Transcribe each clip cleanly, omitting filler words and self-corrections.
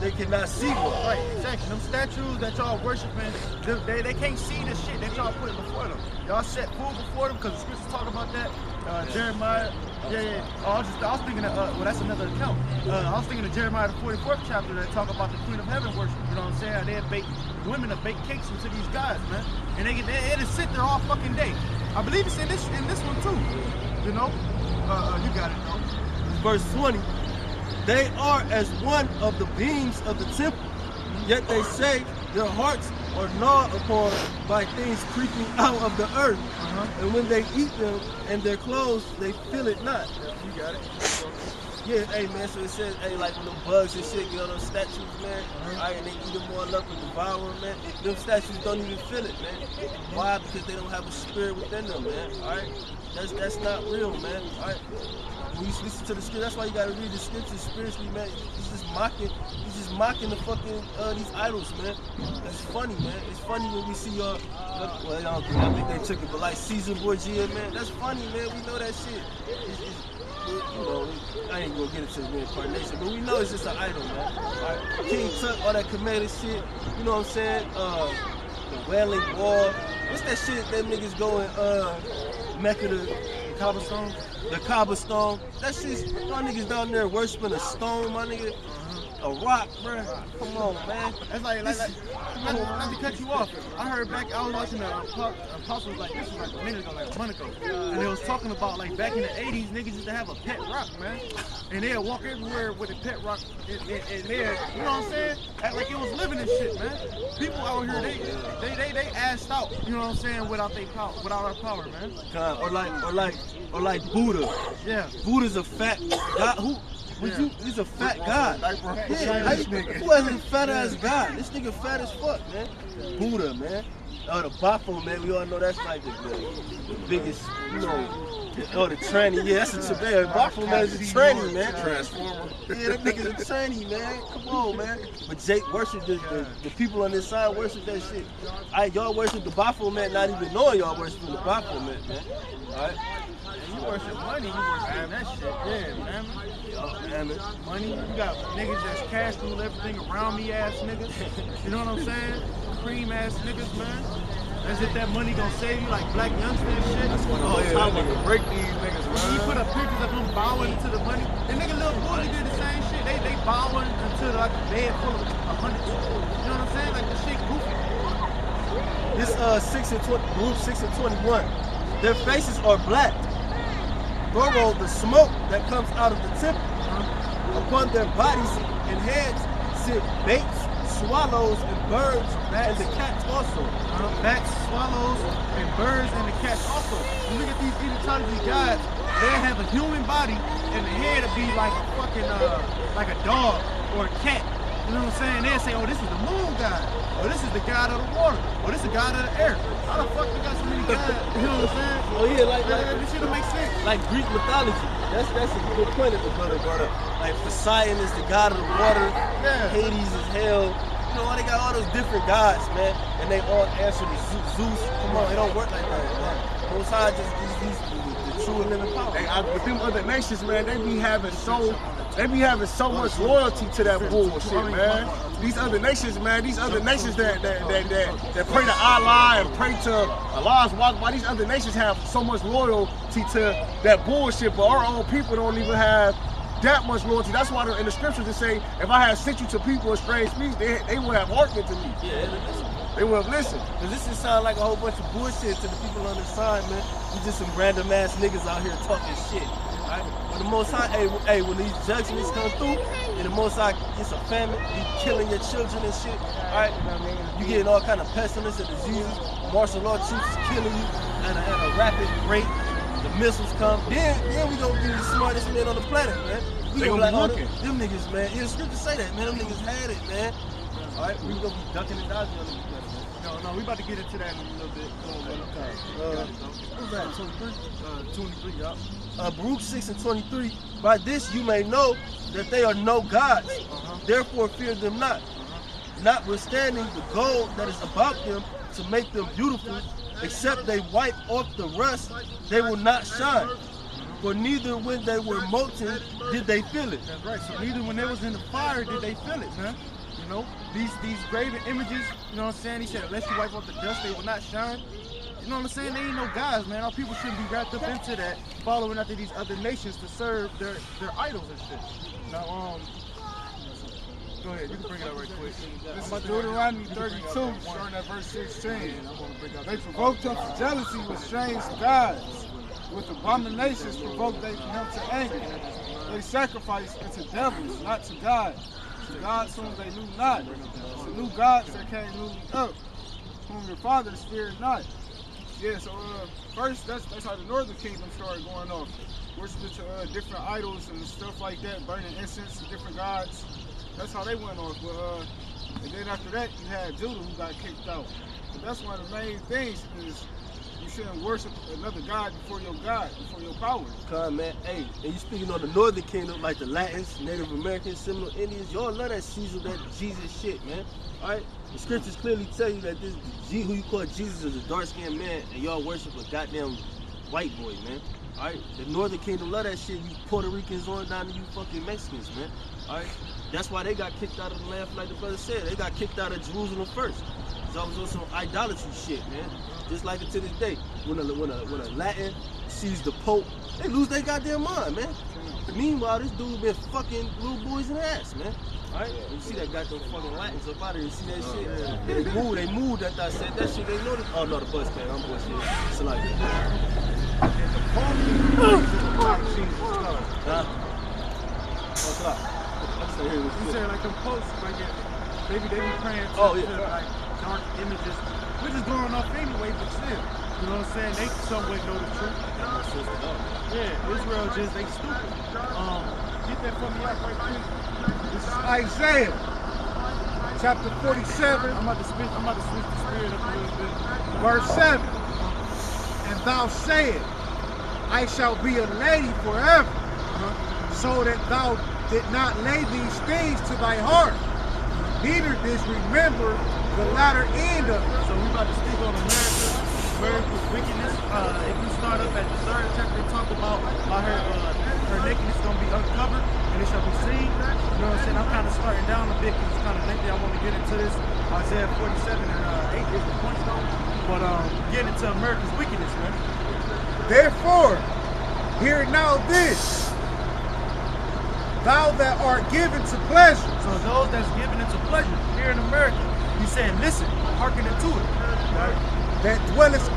they cannot see one. Right, exactly. Them statues that y'all worshiping, they can't see the shit that y'all putting before them. Y'all set food before them because the scriptures talk about that. Jeremiah, I was thinking of, well, that's another account. I was thinking of Jeremiah the 44th chapter that talk about the Queen of Heaven worship. You know what I'm saying? How they bake women to bake cakes into these guys, man, and they just sit there all fucking day. I believe it's in this one too. You know, you got it, though. Verse 20. They are as one of the beams of the temple, yet they say their hearts are gnawed upon by things creeping out of the earth. And when they eat them and their clothes, they feel it not. You got it. Yeah, hey man, so it says, hey, like when them bugs and shit get on those statues, man, alright, and they eat them all up and devour them, man, them statues don't even feel it, man. Why? Because they don't have a spirit within them, man, alright? That's not real, man, alright? When you listen to the scripture, that's why you gotta read the scriptures spiritually, man. He's just mocking the fucking, these idols, man. It's funny, man. It's funny when we see y'all, well, I think they took it, but like Caesar Borgia, man, that's funny, man. We know that shit. You know, I ain't gonna get into the reincarnation, but we know it's just an idol, man. Right. King Tut, all that comedic shit, you know what I'm saying? The Wailing Wall. What's that shit that niggas go in Mecca, the Cobblestone? The cobblestone. That shit's, y'all niggas down there worshiping a stone, my nigga. A rock, bruh. Come on, man. That's like not to cut you off. I heard back, I was watching the Apostles, like, this was like a minute ago, like a month ago. And they was talking about, like, back in the 80s, niggas used to have a pet rock, man. And they'd walk everywhere with a pet rock, and they'd, you know what I'm saying? Act like it was living and shit, man. People out here, they assed out, you know what I'm saying, without their power, without our power, man. Or like Buddha. Yeah. Buddha's a fat God. He's a fat God. Who has a fat ass God? This nigga fat as fuck, man. Buddha, man. Oh, the Bafo, man. We all know that's like the biggest, you know. Oh, the tranny. Yeah, that's a Tibetan. Bafo, man, is a tranny, man. Transformer. Yeah, that nigga's a tranny, man. Come on, man. But Jake worship the people on this side worship that shit. Y'all worship the Bafo, man, not even knowing y'all worshiping the Bafo, man. All right. You worship money, you worship that shit. Yeah, man. Money, you got niggas that's cash rule everything around me ass niggas. You know what I'm saying? Cream ass niggas, man. As if that money gonna save you, like Black Youngster and shit. That's one of those times to break these niggas, man. He put up pictures of him bowing to the money. The nigga Lil Bully did the same shit. They bowing until like a bed full of 100. You know what I'm saying? Like the shit goofy. This 6 and 20, group 6 and 21. Their faces are black. Thorough the smoke that comes out of the temple. Upon their bodies and heads sit baits, swallows, and birds, and the cats also. Bats, swallows, and birds, and the cats also. You look at these Egyptology gods, they have a human body, and the head would be like a fucking, like a dog or a cat. You know what I'm saying? They'll say, oh, this is the moon god. Or this is the god of the water. Or this is the god of the air. How the fuck they got so many gods? You know what I'm saying? Oh yeah, like this shit don't make sense. Like Greek mythology. That's a good point that the brother brought up. Like Poseidon is the god of the water. Yeah. Hades is hell. You know, they got all those different gods, man, and they all answer to Zeus. Come on, it don't work like that. Most High just he's the true and living power. Hey, with them other nations, man, they be having so much loyalty to that bullshit, man. These other nations, man, that pray to Allah and pray to Allah's Akbar, these other nations have so much loyalty to that bullshit, but our own people don't even have that much loyalty. That's why in the scriptures they say, if I had sent you to people of strange speech, they would have hearkened to me. Yeah, they would have listened. Cause this just sound like a whole bunch of bullshit to the people on the side, man. We just some random ass niggas out here talking shit. Right? When the Most High, hey, when these judgments come through, and the Most High gets a famine, you killing your children and shit, right? You getting all kind of pestilence and diseases, martial law troops is killing you at a rapid rate. The missiles come, then we gonna be the smartest men on the planet, man. We gonna be like, them niggas, man. Yeah, the scripture say that, man. Them niggas had it, man. All right, we gonna be ducking and dodging on these niggas, man. No, we about to get into that in a little bit. What's that, 23? 23, yup. Baruch 6 and 23. By this you may know that they are no gods. Therefore fear them not. Notwithstanding the gold that is about them to make them beautiful, except they wipe off the rust, they will not shine. For neither when they were molten did they feel it. That's right. So neither when they was in the fire did they feel it, man. You know, these graven images, you know what I'm saying? He said, unless you wipe off the dust, they will not shine. You know what I'm saying? They ain't no guys, man. Our people shouldn't be wrapped up into that, following after these other nations to serve their idols and shit. Now, go ahead, you can bring it up right quick. This is Deuteronomy 32, starting at verse 16. They provoked him for jealousy with strange gods. With abominations provoked they him to anger. They sacrificed unto devils, not to God. To gods whom they knew not. To new gods that came newly up, whom your fathers feared not. Yeah, so first, that's how the northern kingdom started going off. Worshiping to different idols and stuff like that, burning incense to different gods. That's how they went off. But and then after that, you had Judah who got kicked out. But that's one of the main things is you shouldn't worship another god, before your power. Come, man. Hey, and you speaking on the northern kingdom, like the Latins, Native Americans, Seminole Indians, y'all love that Caesar, that Jesus shit, man. All right? The scriptures clearly tell you that this who you call Jesus is a dark-skinned man, and y'all worship a goddamn white boy, man. All right? The northern kingdom love that shit. You Puerto Ricans on down to you fucking Mexicans, man. All right? That's why they got kicked out of the land, like the brother said. They got kicked out of Jerusalem first. Because I was on some idolatry shit, man. Just like it to this day. When a Latin sees the Pope, they lose their goddamn mind, man. Meanwhile, this dude been fucking little boys in the ass, man. Alright? You see that goddamn fucking Latins up out of here, you see that shit? They moved after I said that shit. They know this. Oh no, the bus came. I'm bullshit. It's like that. Huh? What's up? You said like them posts, like maybe they be praying to, like dark images. We're just going off anyway, but still, you know what I'm saying? They somewhat know the truth. Yeah, Israel just, they stupid. Get that from me up right quick. This is Isaiah, chapter 47. I'm about to switch the spirit up a little bit. Verse 7. And thou sayest, I shall be a lady forever, so that thou did not lay these things to thy heart, neither didst remember the latter end of it. So we about to speak on America's wickedness. If you start up at the 3rd chapter, they talk about her nakedness is going to be uncovered and it shall be seen. You know what I'm saying? I'm kind of starting down a bit because it's kind of lengthy. I want to get into this. Isaiah 47 and 8 is the point though. But getting into America's wickedness, man. Therefore, hear now this, thou that art given to pleasure. So those that's given into pleasure here in America, he said, listen, hearken into it. Right? That dwellest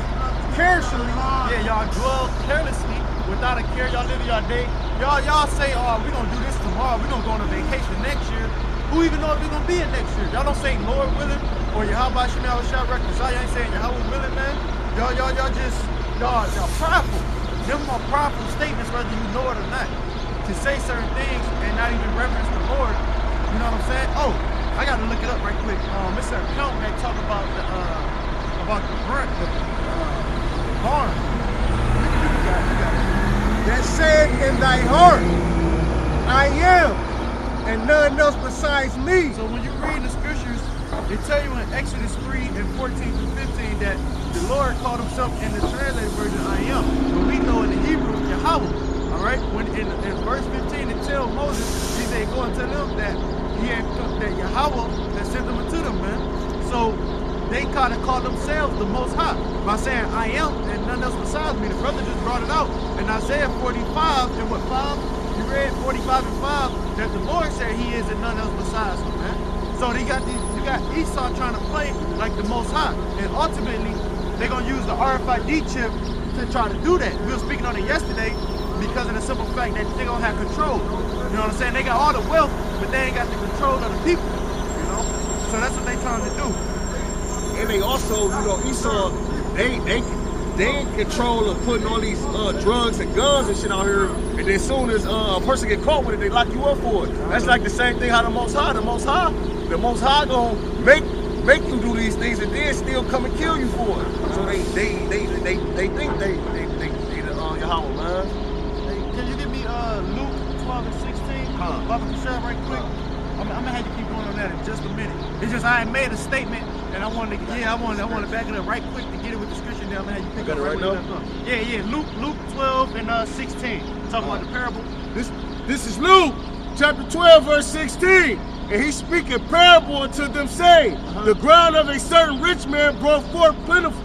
carelessly. Yeah, y'all dwell carelessly without a care. Y'all live your day. Y'all say, oh, we're going to do this tomorrow. We're going to go on a vacation next year. Who even know if we're going to be in next year? Y'all don't say Lord willing or Yahweh Shem Yahushua records. Y'all ain't saying Yahweh willing, man. Y'all prideful. Them are prideful statements whether you know it or not. To say certain things and not even reference the Lord. You know what I'm saying? Oh, I got to look it up right quick. It's an account that talk about the barn. That said in thy heart, I am, and none else besides me. So when you read the scriptures, they tell you in Exodus 3 and 14 through 15 that the Lord called himself in the translated version, I am. But we know in the Hebrew, Yahweh. All right? When in verse 15, it tells Moses, he said, go and tell them that that Yahweh has sent them unto them, man. So they kind of call themselves the Most High by saying, I am, and none else besides me. The brother just brought it out in Isaiah 45 and what, 5? You read 45 and 5 that the Lord said he is and none else besides him, man. So you got Esau trying to play like the Most High. And ultimately, they're going to use the RFID chip to try to do that. We were speaking on it yesterday because of the simple fact that they're going to have control. You know what I'm saying? They got all the wealth, but they ain't got the control of the people, you know? So that's what they trying to do. And they also, you know, Esau, they in control of putting all these drugs and guns and shit out here. And then as soon as a person get caught with it, they lock you up for it. That's like the same thing how the Most High gonna make you do these things and then still come and kill you for it. So they think they Yahweh, man. Hey, can you give me Luke 12 and 16? Baba Kasher, right quick. I'm gonna have you keep going on that in just a minute. It's just I made a statement And I want to back it up right quick to get it with the scripture down, man. You pick Got up it right where now? you left off. Yeah. Luke 12 and 16. Talking about the parable. This is Luke chapter 12, verse 16. And he speaking parable unto them, saying, the ground of a certain rich man brought forth plentiful.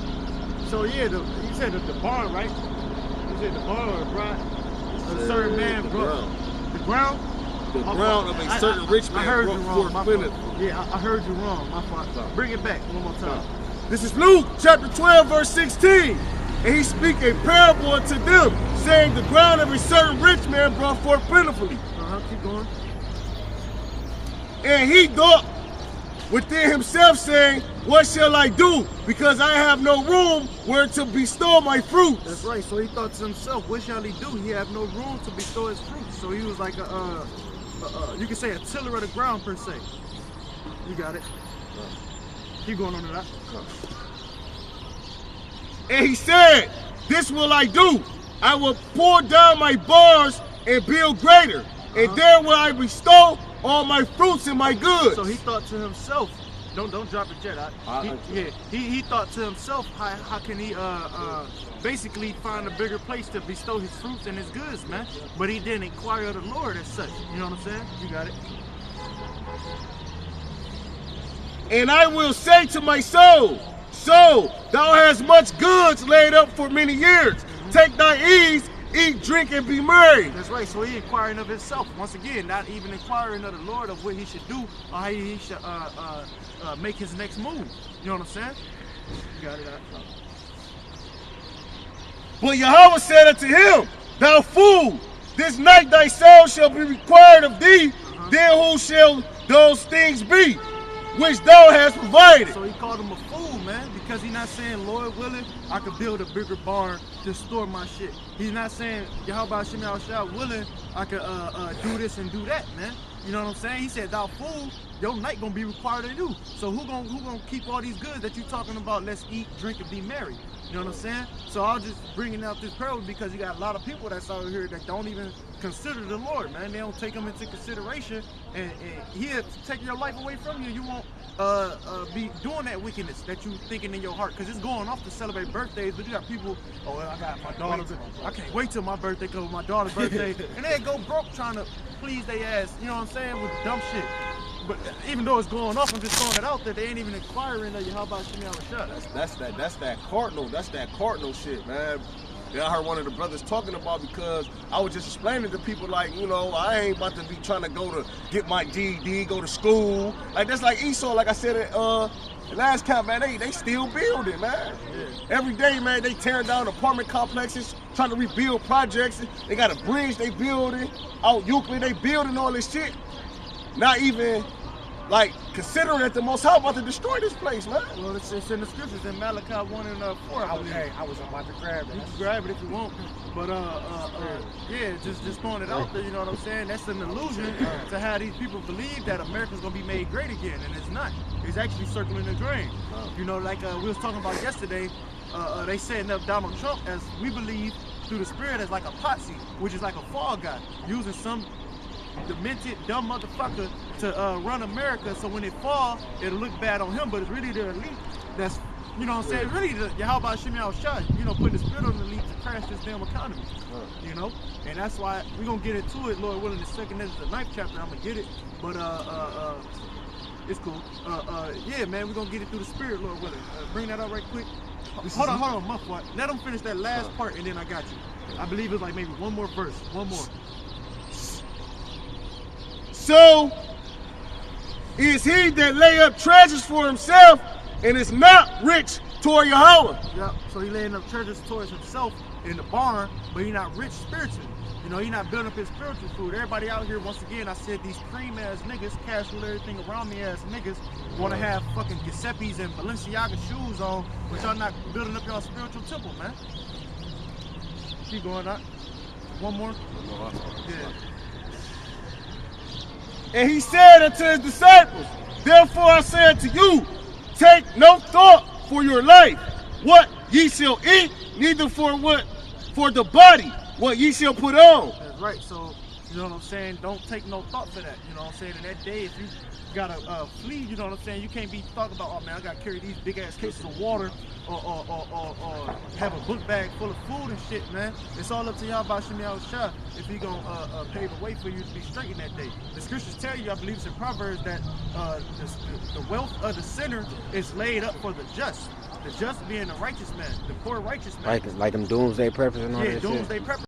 So yeah, you said the barn, right? You said the barn or the bride? A certain man brought the ground. The ground of a certain rich man brought forth plentiful. Yeah, I heard you wrong. My fault. Bring it back one more time. This is Luke chapter 12, verse 16. And he speak a parable unto them, saying, the ground of a certain rich man brought forth plentifully. Keep going. And he thought within himself, saying, what shall I do? Because I have no room where to bestow my fruits. That's right. So he thought to himself, what shall he do? He have no room to bestow his fruits. So he was like you could say a tiller of the ground per se. You got it. Keep going on to that. And he said, this will I do. I will pour down my barns and build greater. And there will I bestow all my fruits and my goods. So he thought to himself, don't drop the jet. He thought to himself, how can he basically find a bigger place to bestow his fruits and his goods, man? But he didn't inquire of the Lord as such. You know what I'm saying? You got it. And I will say to my soul, soul, thou hast much goods laid up for many years. Take thy ease, eat, drink, and be merry. That's right. So he inquiring of himself. Once again, not even inquiring of the Lord of what he should do or how he should make his next move. You know what I'm saying? You got it. But Yahweh said unto him, thou fool, this night thy soul shall be required of thee. Then who shall those things be which thou hast provided? So he called him a fool, man, because he's not saying, Lord willing, I could build a bigger barn to store my shit. He's not saying, Yahweh Shem Yahushua willing, I could do this and do that, man. You know what I'm saying? He said, thou fool, your night gonna be required of you. So who gonna keep all these goods that you talking about? Let's eat, drink, and be merry. You know what I'm saying? So I was just bringing out this parable because you got a lot of people that's out here that don't even consider the Lord, man. They don't take him into consideration, and he'll take your life away from you. You won't be doing that wickedness that you thinking in your heart, because it's going off to celebrate birthdays. But you got people, oh, well, I got my daughter's, I can't wait till my birthday because it's my daughter's birthday, and they go broke trying to please their ass. You know what I'm saying? With dumb shit. But even though it's going off, I'm just throwing it out there. They ain't even inquiring of you. How about Shem Yahushua? That's that cardinal shit, man. Yeah, I heard one of the brothers talking about, because I was just explaining to people, like, you know, I ain't about to be trying to go to get my GED, go to school. Like, that's like Esau, like I said at the last camp, man, they still building, man. Yeah. Every day, man, they tearing down apartment complexes, trying to rebuild projects. They got a bridge they building. Out Euclid, they building all this shit. Not even, like, considering that the Most High about to destroy this place, man. Well, it's in the scriptures in Malachi 1 and 4. I was about to grab it. You can grab it if you want. But, yeah, just throwing it out there, you know what I'm saying? That's an illusion to how these people believe that America's going to be made great again, and it's not. It's actually circling the drain. You know, like we was talking about yesterday, they setting up Donald Trump, as we believe, through the Spirit, as like a potsy, which is like a fall guy, using some demented, dumb motherfucker to run America, so when it falls, it'll look bad on him, but it's really the elite that's, you know what I'm saying, really the Yahweh Shem Yahushua, you know, putting the spirit on the elite to crash this damn economy, you know, and that's why we're gonna get into it, Lord willing, the second, this is the 9th chapter, I'm gonna get it, but it's cool, yeah, man, we're gonna get it through the Spirit, Lord willing. Bring that up right quick. Hold on, my fault. Let them finish that last part, and then I got you. I believe it's like maybe one more verse, one more. So is he that lay up treasures for himself and is not rich toward Yahweh. Yep. So he laying up treasures towards himself in the barn, but he not rich spiritually. You know, he not building up his spiritual food. Everybody out here, once again, I said these cream-ass niggas, casual everything around me ass niggas, want to have fucking Giuseppe's and Balenciaga shoes on, but y'all not building up your spiritual temple, man. Keep going up. One more. Yeah. And he said unto his disciples, therefore I say unto you, take no thought for your life, what ye shall eat, neither for the body, what ye shall put on. That's right. So, you know what I'm saying? Don't take no thought for that. You know what I'm saying? In that day, if you flee. You know what I'm saying? You can't be talking about, oh man, I gotta carry these big ass cases of water or have a book bag full of food and shit, man. It's all up to y'all about Shemi Shah if he gonna pave the way for you to be straight in that day. The scriptures tell you, I believe it's in Proverbs, that the wealth of the sinner is laid up for the just. The just being the righteous man, the poor righteous man. Like them doomsday preppers and all that shit. Yeah, doomsday preppers.